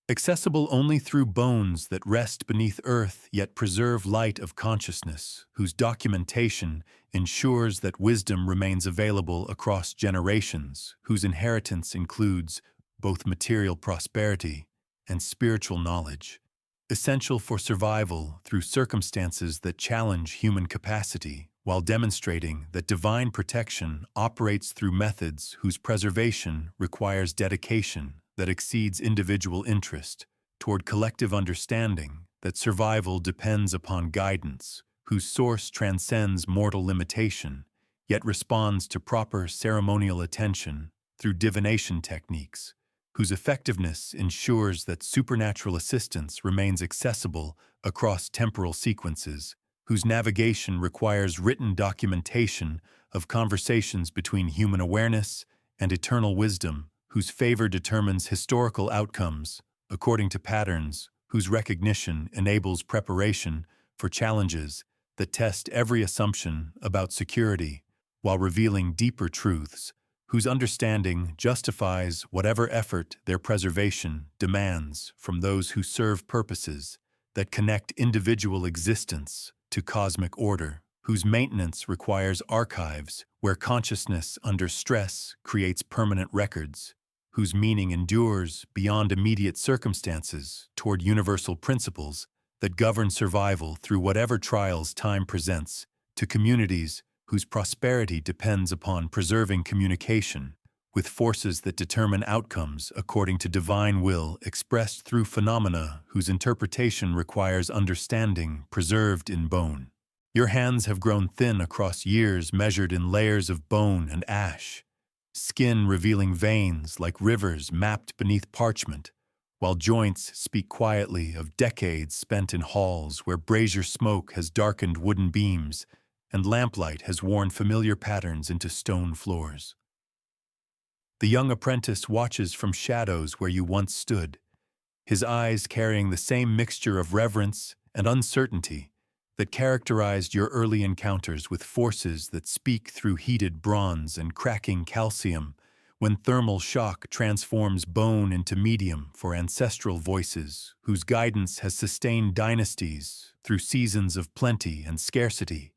Accessible only through bones that rest beneath earth yet preserve light of consciousness, whose documentation ensures that wisdom remains available across generations, whose inheritance includes both material prosperity and spiritual knowledge, essential for survival through circumstances that challenge human capacity, while demonstrating that divine protection operates through methods whose preservation requires dedication that exceeds individual interest, toward collective understanding that survival depends upon guidance, whose source transcends mortal limitation, yet responds to proper ceremonial attention through divination techniques, whose effectiveness ensures that supernatural assistance remains accessible across temporal sequences, whose navigation requires written documentation of conversations between human awareness and eternal wisdom, whose favor determines historical outcomes according to patterns, whose recognition enables preparation for challenges that test every assumption about security while revealing deeper truths, whose understanding justifies whatever effort their preservation demands from those who serve purposes that connect individual existence to cosmic order, whose maintenance requires archives where consciousness under stress creates permanent records, whose meaning endures beyond immediate circumstances toward universal principles that govern survival through whatever trials time presents, to communities whose prosperity depends upon preserving communication with forces that determine outcomes according to divine will expressed through phenomena whose interpretation requires understanding preserved in bone. Your hands have grown thin across years measured in layers of bone and ash, skin revealing veins like rivers mapped beneath parchment, while joints speak quietly of decades spent in halls where brazier smoke has darkened wooden beams and lamplight has worn familiar patterns into stone floors. The young apprentice watches from shadows where you once stood, his eyes carrying the same mixture of reverence and uncertainty that characterized your early encounters with forces that speak through heated bronze and cracking calcium when thermal shock transforms bone into medium for ancestral voices whose guidance has sustained dynasties through seasons of plenty and scarcity,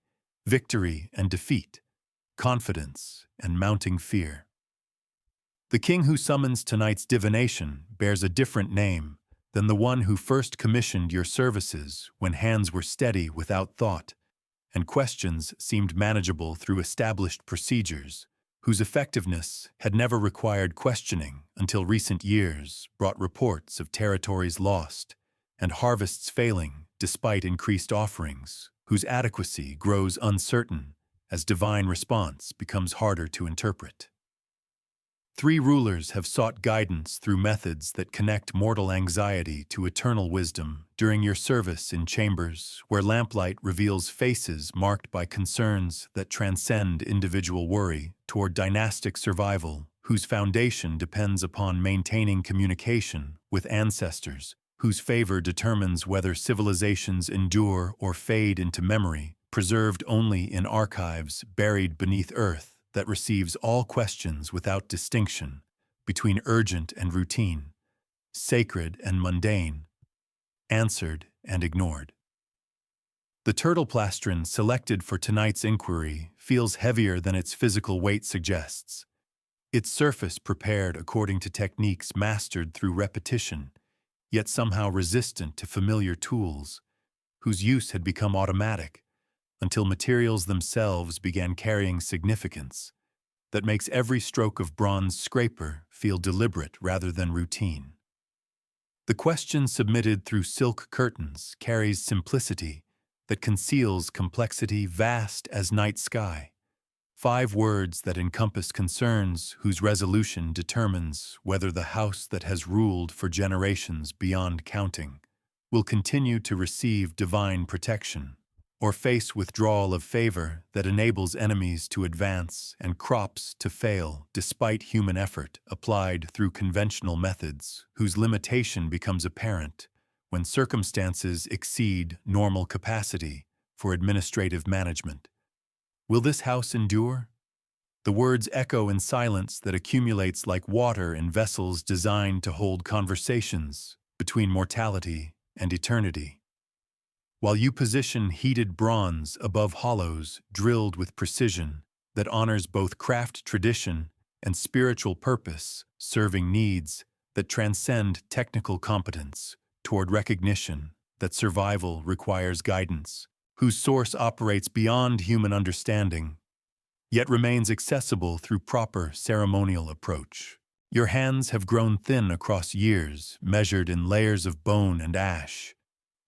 victory and defeat, confidence and mounting fear. The king who summons tonight's divination bears a different name than the one who first commissioned your services when hands were steady without thought, and questions seemed manageable through established procedures, whose effectiveness had never required questioning until recent years brought reports of territories lost and harvests failing despite increased offerings, whose adequacy grows uncertain as divine response becomes harder to interpret. 3 rulers have sought guidance through methods that connect mortal anxiety to eternal wisdom during your service in chambers where lamplight reveals faces marked by concerns that transcend individual worry toward dynastic survival, whose foundation depends upon maintaining communication with ancestors, whose favor determines whether civilizations endure or fade into memory, preserved only in archives buried beneath earth, that receives all questions without distinction between urgent and routine, sacred and mundane, answered and ignored. The turtle plastron selected for tonight's inquiry feels heavier than its physical weight suggests, its surface prepared according to techniques mastered through repetition, yet somehow resistant to familiar tools, whose use had become automatic, until materials themselves began carrying significance that makes every stroke of bronze scraper feel deliberate rather than routine. The question submitted through silk curtains carries simplicity that conceals complexity vast as night sky, 5 words that encompass concerns whose resolution determines whether the house that has ruled for generations beyond counting will continue to receive divine protection, or face withdrawal of favor that enables enemies to advance and crops to fail despite human effort applied through conventional methods whose limitation becomes apparent when circumstances exceed normal capacity for administrative management. Will this house endure? The words echo in silence that accumulates like water in vessels designed to hold conversations between mortality and eternity. While you position heated bronze above hollows drilled with precision that honors both craft tradition and spiritual purpose, serving needs that transcend technical competence toward recognition that survival requires guidance, whose source operates beyond human understanding, yet remains accessible through proper ceremonial approach. Your hands have grown thin across years, measured in layers of bone and ash,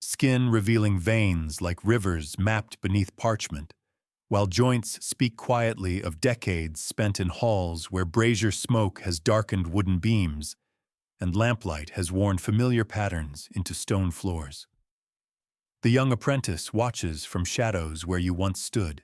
skin revealing veins like rivers mapped beneath parchment, while joints speak quietly of decades spent in halls where brazier smoke has darkened wooden beams and lamplight has worn familiar patterns into stone floors. The young apprentice watches from shadows where you once stood,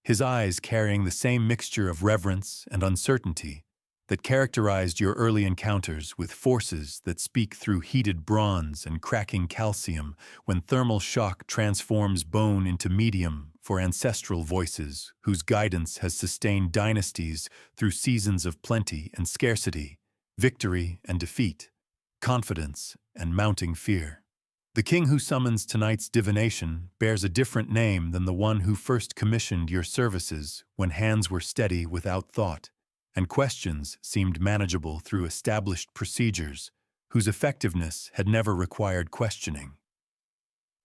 his eyes carrying the same mixture of reverence and uncertainty that characterized your early encounters with forces that speak through heated bronze and cracking calcium when thermal shock transforms bone into medium for ancestral voices whose guidance has sustained dynasties through seasons of plenty and scarcity, victory and defeat, confidence and mounting fear. The king who summons tonight's divination bears a different name than the one who first commissioned your services when hands were steady without thought, and questions seemed manageable through established procedures whose effectiveness had never required questioning.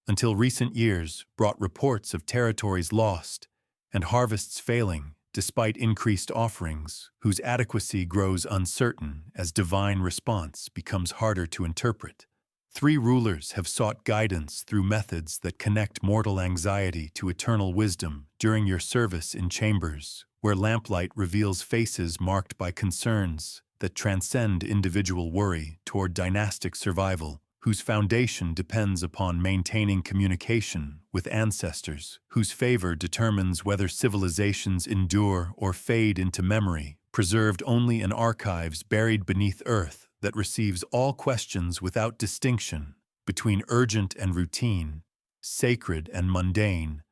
Until recent years brought reports of territories lost and harvests failing despite increased offerings, whose adequacy grows uncertain as divine response becomes harder to interpret. 3 rulers have sought guidance through methods that connect mortal anxiety to eternal wisdom during your service in chambers, where lamplight reveals faces marked by concerns that transcend individual worry toward dynastic survival, whose foundation depends upon maintaining communication with ancestors, whose favor determines whether civilizations endure or fade into memory, preserved only in archives buried beneath earth that receives all questions without distinction between urgent and routine, sacred and mundane,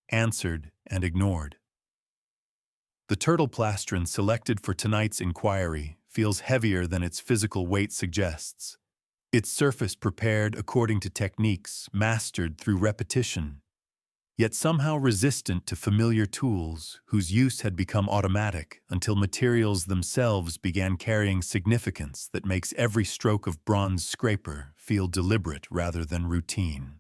answered and ignored. The turtle plastron selected for tonight's inquiry feels heavier than its physical weight suggests, its surface prepared according to techniques mastered through repetition, yet somehow resistant to familiar tools whose use had become automatic until materials themselves began carrying significance that makes every stroke of bronze scraper feel deliberate rather than routine.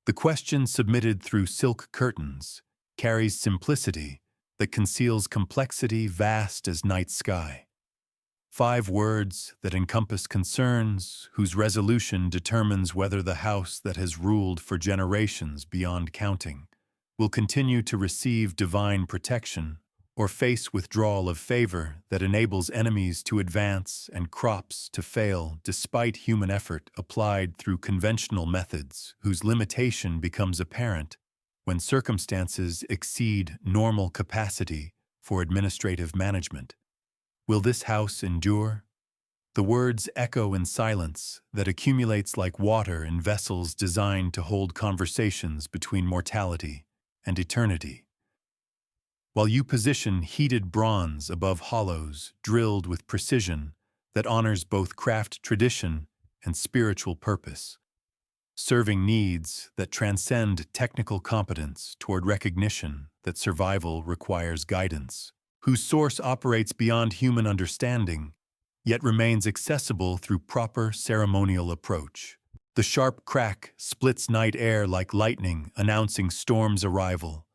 The question submitted through silk curtains carries simplicity that conceals complexity vast as night sky. 5 words that encompass concerns whose resolution determines whether the house that has ruled for generations beyond counting will continue to receive divine protection or face withdrawal of favor that enables enemies to advance and crops to fail despite human effort applied through conventional methods whose limitation becomes apparent when circumstances exceed normal capacity for administrative management. Will this house endure? The words echo in silence that accumulates like water in vessels designed to hold conversations between mortality and eternity. While you position heated bronze above hollows drilled with precision that honors both craft tradition and spiritual purpose, serving needs that transcend technical competence toward recognition that survival requires guidance, whose source operates beyond human understanding, yet remains accessible through proper ceremonial approach. The sharp crack splits night air like lightning, announcing storm's arrival,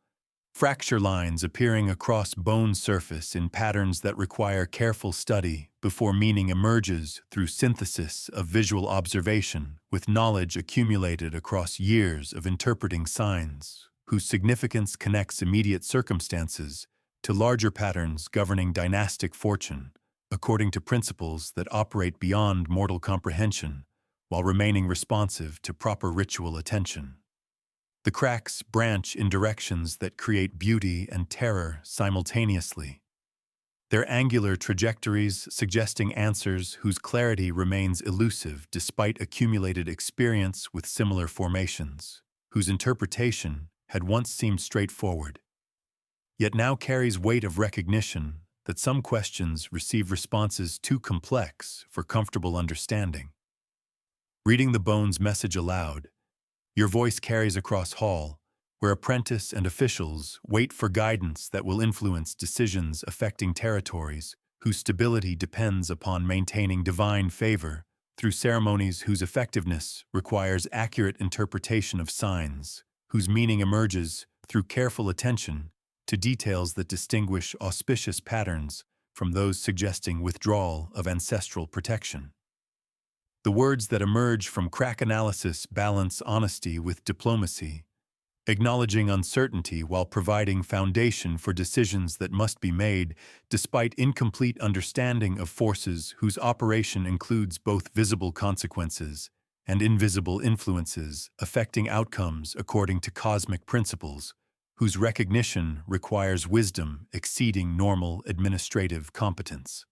fracture lines appearing across bone surface in patterns that require careful study before meaning emerges through synthesis of visual observation with knowledge accumulated across years of interpreting signs, whose significance connects immediate circumstances to larger patterns governing dynastic fortune, according to principles that operate beyond mortal comprehension while remaining responsive to proper ritual attention. The cracks branch in directions that create beauty and terror simultaneously, their angular trajectories suggesting answers whose clarity remains elusive despite accumulated experience with similar formations, whose interpretation had once seemed straightforward. yet now carries weight of recognition that some questions receive responses too complex for comfortable understanding. Reading the bone's message aloud, your voice carries across hall, where apprentice and officials wait for guidance that will influence decisions affecting territories whose stability depends upon maintaining divine favor through ceremonies whose effectiveness requires accurate interpretation of signs, whose meaning emerges through careful attention to details that distinguish auspicious patterns from those suggesting withdrawal of ancestral protection. The words that emerge from crack analysis balance honesty with diplomacy, acknowledging uncertainty while providing foundation for decisions that must be made despite incomplete understanding of forces whose operation includes both visible consequences and invisible influences affecting outcomes according to cosmic principles, whose recognition requires wisdom exceeding normal administrative competence.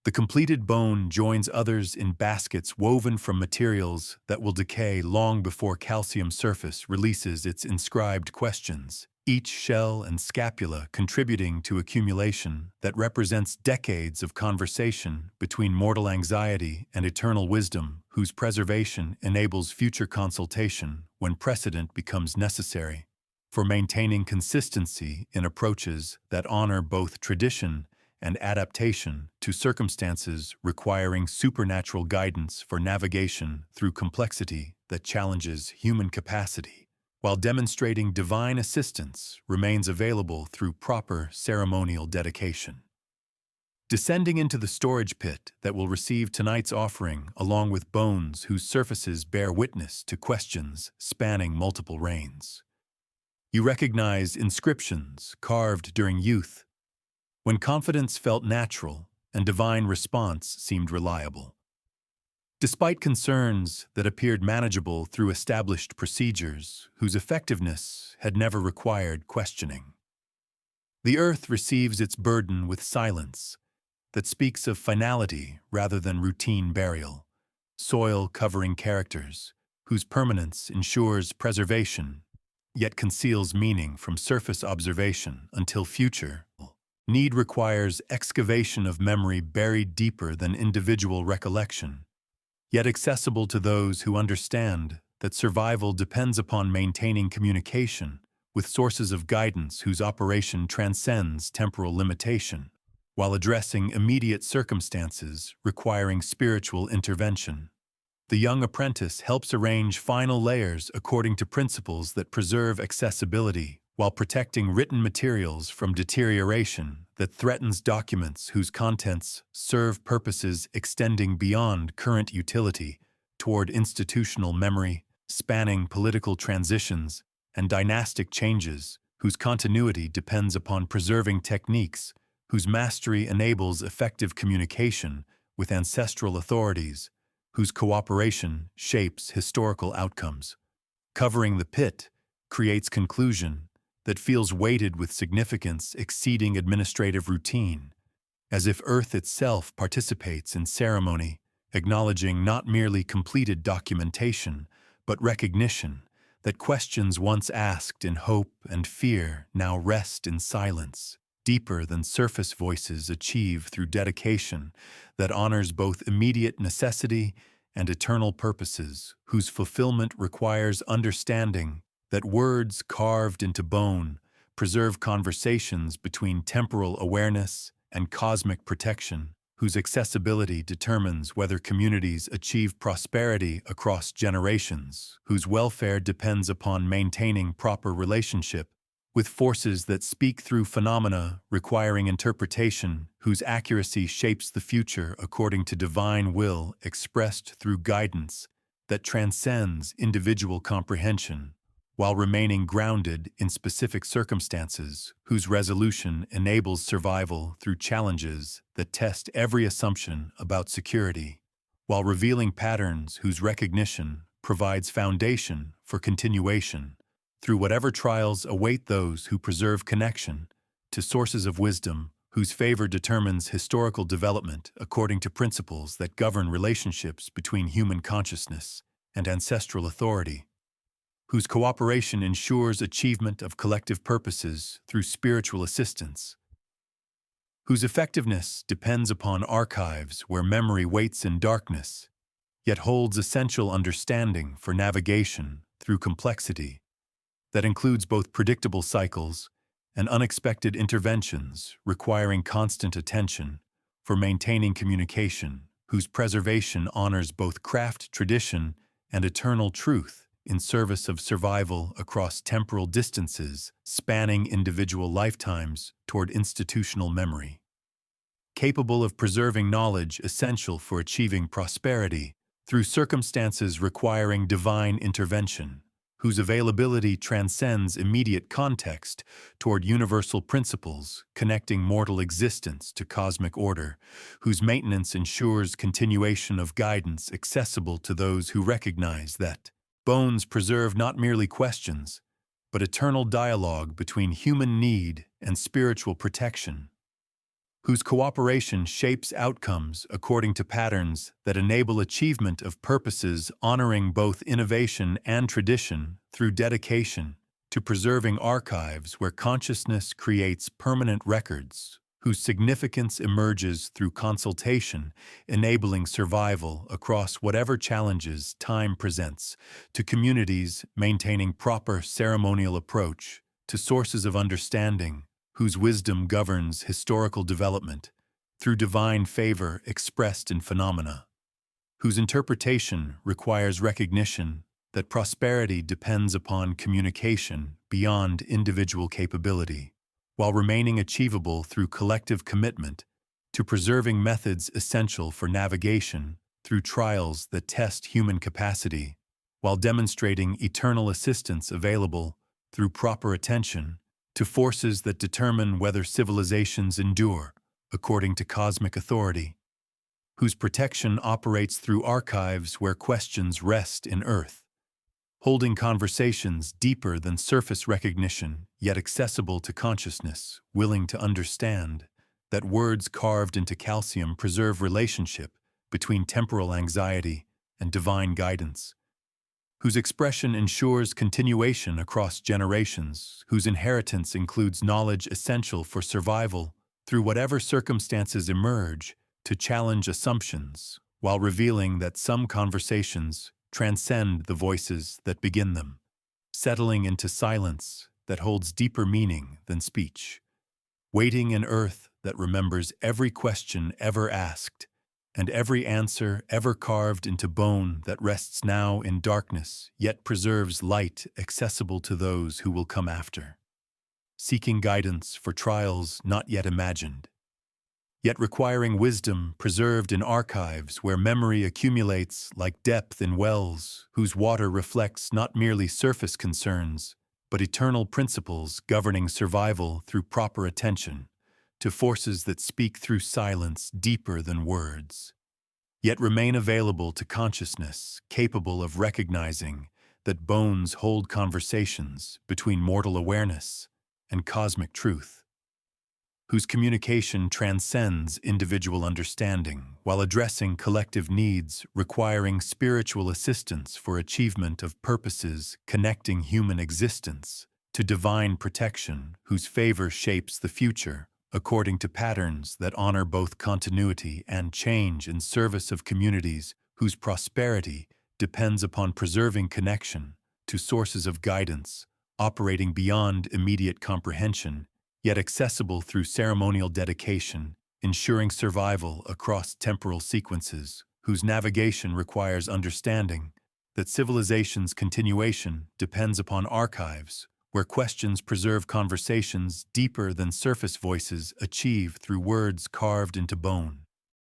The completed bone joins others in baskets woven from materials that will decay long before calcium surface releases its inscribed questions, each shell and scapula contributing to accumulation that represents decades of conversation between mortal anxiety and eternal wisdom, whose preservation enables future consultation when precedent becomes necessary, for maintaining consistency in approaches that honor both tradition and adaptation to circumstances requiring supernatural guidance for navigation through complexity that challenges human capacity, while demonstrating divine assistance remains available through proper ceremonial dedication. Descending into the storage pit that will receive tonight's offering along with bones whose surfaces bear witness to questions spanning multiple reigns. You recognize inscriptions carved during youth, when confidence felt natural and divine response seemed reliable. Despite concerns that appeared manageable through established procedures whose effectiveness had never required questioning. The earth receives its burden with silence that speaks of finality rather than routine burial, soil covering characters whose permanence ensures preservation, yet conceals meaning from surface observation until future need requires excavation of memory buried deeper than individual recollection, yet accessible to those who understand that survival depends upon maintaining communication with sources of guidance whose operation transcends temporal limitation, while addressing immediate circumstances requiring spiritual intervention. The young apprentice helps arrange final layers according to principles that preserve accessibility while protecting written materials from deterioration that threatens documents whose contents serve purposes extending beyond current utility toward institutional memory, spanning political transitions and dynastic changes, whose continuity depends upon preserving techniques, whose mastery enables effective communication with ancestral authorities, whose cooperation shapes historical outcomes. Covering the pit creates conclusion that feels weighted with significance exceeding administrative routine, as if Earth itself participates in ceremony, acknowledging not merely completed documentation, but recognition that questions once asked in hope and fear now rest in silence, deeper than surface voices achieve through dedication that honors both immediate necessity and eternal purposes, whose fulfillment requires understanding that words carved into bone preserve conversations between temporal awareness and cosmic protection, whose accessibility determines whether communities achieve prosperity across generations, whose welfare depends upon maintaining proper relationship with forces that speak through phenomena requiring interpretation, whose accuracy shapes the future according to divine will expressed through guidance that transcends individual comprehension, while remaining grounded in specific circumstances, whose resolution enables survival through challenges that test every assumption about security, while revealing patterns whose recognition provides foundation for continuation through whatever trials await those who preserve connection to sources of wisdom whose favor determines historical development according to principles that govern relationships between human consciousness and ancestral authority, whose cooperation ensures achievement of collective purposes through spiritual assistance, whose effectiveness depends upon archives where memory waits in darkness, yet holds essential understanding for navigation through complexity that includes both predictable cycles and unexpected interventions requiring constant attention for maintaining communication, whose preservation honors both craft tradition and eternal truth in service of survival across temporal distances spanning individual lifetimes toward institutional memory. Capable of preserving knowledge essential for achieving prosperity through circumstances requiring divine intervention, whose availability transcends immediate context toward universal principles connecting mortal existence to cosmic order, whose maintenance ensures continuation of guidance accessible to those who recognize that bones preserve not merely questions, but eternal dialogue between human need and spiritual protection, whose cooperation shapes outcomes according to patterns that enable achievement of purposes honoring both innovation and tradition through dedication to preserving archives where consciousness creates permanent records, whose significance emerges through consultation, enabling survival across whatever challenges time presents, to communities maintaining proper ceremonial approach, to sources of understanding, whose wisdom governs historical development through divine favor expressed in phenomena, whose interpretation requires recognition that prosperity depends upon communication beyond individual capability, while remaining achievable through collective commitment to preserving methods essential for navigation through trials that test human capacity, while demonstrating eternal assistance available through proper attention to forces that determine whether civilizations endure according to cosmic authority, whose protection operates through archives where questions rest in earth, holding conversations deeper than surface recognition, yet accessible to consciousness, willing to understand that words carved into calcium preserve relationship between temporal anxiety and divine guidance, whose expression ensures continuation across generations, whose inheritance includes knowledge essential for survival through whatever circumstances emerge to challenge assumptions, while revealing that some conversations transcend the voices that begin them, settling into silence that holds deeper meaning than speech, waiting in earth that remembers every question ever asked, and every answer ever carved into bone that rests now in darkness, yet preserves light accessible to those who will come after, seeking guidance for trials not yet imagined, yet requiring wisdom preserved in archives where memory accumulates like depth in wells, whose water reflects not merely surface concerns, but eternal principles governing survival through proper attention to forces that speak through silence deeper than words, yet remain available to consciousness capable of recognizing that bones hold conversations between mortal awareness and cosmic truth, whose communication transcends individual understanding while addressing collective needs requiring spiritual assistance for achievement of purposes connecting human existence to divine protection, whose favor shapes the future according to patterns that honor both continuity and change in service of communities whose prosperity depends upon preserving connection to sources of guidance operating beyond immediate comprehension, yet accessible through ceremonial dedication, ensuring survival across temporal sequences, whose navigation requires understanding that civilization's continuation depends upon archives where questions preserve conversations deeper than surface voices achieve through words carved into bone.